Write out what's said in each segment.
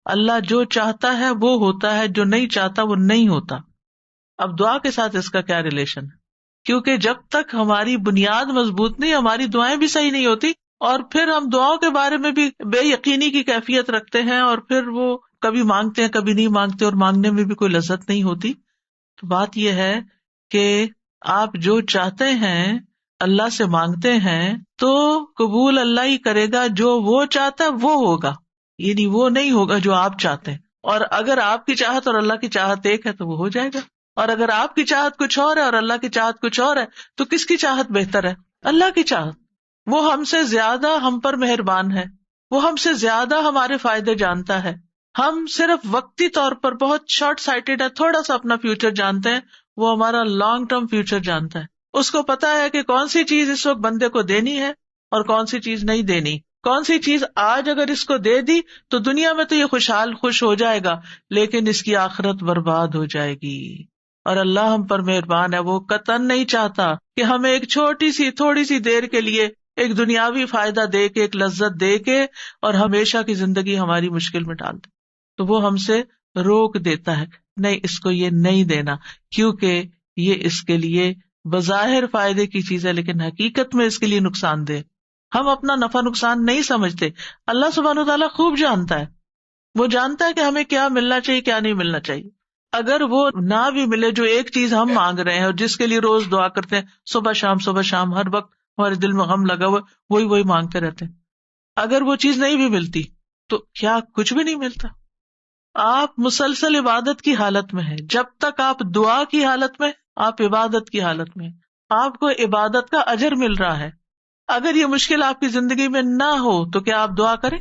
اللہ جو چاہتا ہے وہ ہوتا ہے، جو نہیں چاہتا وہ نہیں ہوتا. اب دعا کے ساتھ اس کا کیا ریلیشن ہے؟ کیونکہ جب تک ہماری بنیاد مضبوط نہیں، ہماری دعائیں بھی صحیح نہیں ہوتی، اور پھر ہم دعاؤں کے بارے میں بھی بے یقینی کی کیفیت رکھتے ہیں، اور پھر وہ کبھی مانگتے ہیں کبھی نہیں مانگتے، اور مانگنے میں بھی کوئی لذت نہیں ہوتی. تو بات یہ ہے کہ آپ جو چاہتے ہیں اللہ سے مانگتے ہیں تو قبول اللہ ہی کرے گا. جو وہ چاہتا ہے وہ ہوگا، یعنی وہ نہیں ہوگا جو آپ چاہتے ہیں. اور اگر آپ کی چاہت اور اللہ کی چاہت ایک ہے تو وہ ہو جائے گا. اور اگر آپ کی چاہت کچھ اور ہے اور اللہ کی چاہت کچھ اور ہے تو کس کی چاہت بہتر ہے؟ اللہ کی چاہت. وہ ہم سے زیادہ ہم پر مہربان ہے، وہ ہم سے زیادہ ہمارے فائدے جانتا ہے. ہم صرف وقتی طور پر بہت شارٹ سائٹڈ ہے، تھوڑا سا اپنا فیوچر جانتے ہیں، وہ ہمارا لانگ ٹرم فیوچر جانتا ہے. اس کو پتا ہے کہ کون سی چیز اس وقت بندے کو دینی ہے اور کون سی چیز نہیں دینی. کون سی چیز آج اگر اس کو دے دی تو دنیا میں تو یہ خوش ہو جائے گا، لیکن اس کی آخرت برباد ہو جائے گی. اور اللہ ہم پر مہربان ہے، وہ قطعاً نہیں چاہتا کہ ہمیں ایک چھوٹی سی تھوڑی سی دیر کے لیے ایک دنیاوی فائدہ دے کے، ایک لذت دے کے، اور ہمیشہ کی زندگی ہماری مشکل میں ڈال دے. تو وہ ہم سے روک دیتا ہے، نہیں اس کو یہ نہیں دینا، کیونکہ یہ اس کے لیے بظاہر فائدے کی چیز ہے لیکن حقیقت میں اس کے لیے نقصان دہ. ہم اپنا نفع نقصان نہیں سمجھتے، اللہ سبحانہ وتعالیٰ خوب جانتا ہے. وہ جانتا ہے کہ ہمیں کیا ملنا چاہیے کیا نہیں ملنا چاہیے. اگر وہ نہ بھی ملے جو ایک چیز ہم مانگ رہے ہیں اور جس کے لیے روز دعا کرتے ہیں، صبح شام ہر وقت ہمارے دل میں غم لگا ہوا، وہی مانگتے رہتے ہیں، اگر وہ چیز نہیں بھی ملتی تو کیا کچھ بھی نہیں ملتا؟ آپ مسلسل عبادت کی حالت میں ہیں. جب تک آپ دعا کی حالت میں، آپ عبادت کی حالت میں، آپ کو عبادت کا اجر مل رہا ہے. اگر یہ مشکل آپ کی زندگی میں نہ ہو تو کیا آپ دعا کریں؟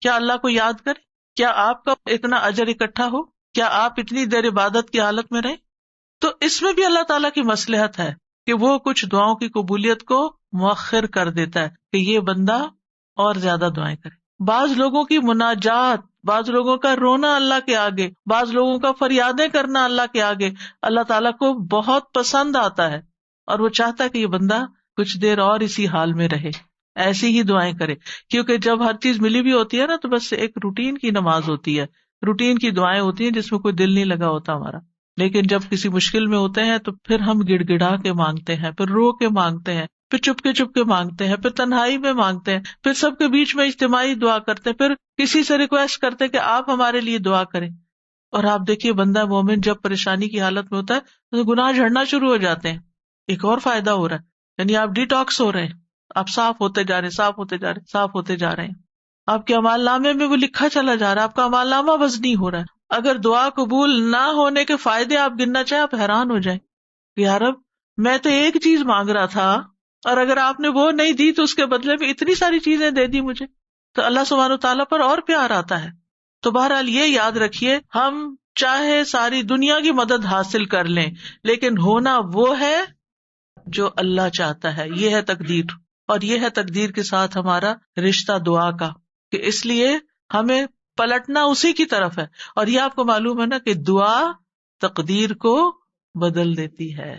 کیا اللہ کو یاد کریں؟ کیا آپ کا اتنا اجر اکٹھا ہو؟ کیا آپ اتنی دیر عبادت کی حالت میں رہیں؟ تو اس میں بھی اللہ تعالیٰ کی مصلحت ہے کہ وہ کچھ دعاؤں کی قبولیت کو مؤخر کر دیتا ہے کہ یہ بندہ اور زیادہ دعائیں کرے. بعض لوگوں کی مناجات، بعض لوگوں کا رونا اللہ کے آگے، بعض لوگوں کا فریادیں کرنا اللہ کے آگے اللہ تعالیٰ کو بہت پسند آتا ہے، اور وہ چاہتا ہے کہ یہ بندہ کچھ دیر اور اسی حال میں رہے، ایسی ہی دعائیں کرے. کیونکہ جب ہر چیز ملی بھی ہوتی ہے نا تو بس ایک روٹین کی نماز ہوتی ہے، روٹین کی دعائیں ہوتی ہیں جس میں کوئی دل نہیں لگا ہوتا ہمارا. لیکن جب کسی مشکل میں ہوتے ہیں تو پھر ہم گڑ گڑا کے مانگتے ہیں، پھر رو کے مانگتے ہیں، پھر چپ کے مانگتے ہیں، پھر تنہائی میں مانگتے ہیں، پھر سب کے بیچ میں اجتماعی دعا کرتے ہیں، پھر کسی سے ریکویسٹ کرتے ہیں کہ آپ ہمارے لیے دعا کریں. اور آپ دیکھیے بندہ مومن جب پریشانی کی حالت میں ہوتا ہے تو گناہ جھڑنا شروع ہو جاتے ہیں. ایک اور فائدہ ہو رہا ہے، یعنی آپ ڈیٹاکس ہو رہے ہیں، آپ صاف ہوتے جا رہے ہیں. آپ کے اعمال نامے میں وہ لکھا چلا جا رہا ہے، آپ کا اعمال نامہ وزنی ہو رہا ہے. اگر دعا قبول نہ ہونے کے فائدے آپ گننا چاہیں آپ حیران ہو جائیں کہ یار اب میں تو ایک چیز مانگ رہا تھا اور اگر آپ نے وہ نہیں دی تو اس کے بدلے میں اتنی ساری چیزیں دے دی مجھے. تو اللہ سبحانہ تعالیٰ پر اور پیار آتا ہے. تو بہرحال یہ یاد رکھیے، ہم چاہے ساری دنیا کی مدد حاصل کر لیں لیکن ہونا وہ ہے جو اللہ چاہتا ہے. یہ ہے تقدیر، اور یہ ہے تقدیر کے ساتھ ہمارا رشتہ دعا کا، کہ اس لیے ہمیں پلٹنا اسی کی طرف ہے. اور یہ آپ کو معلوم ہے نا کہ دعا تقدیر کو بدل دیتی ہے.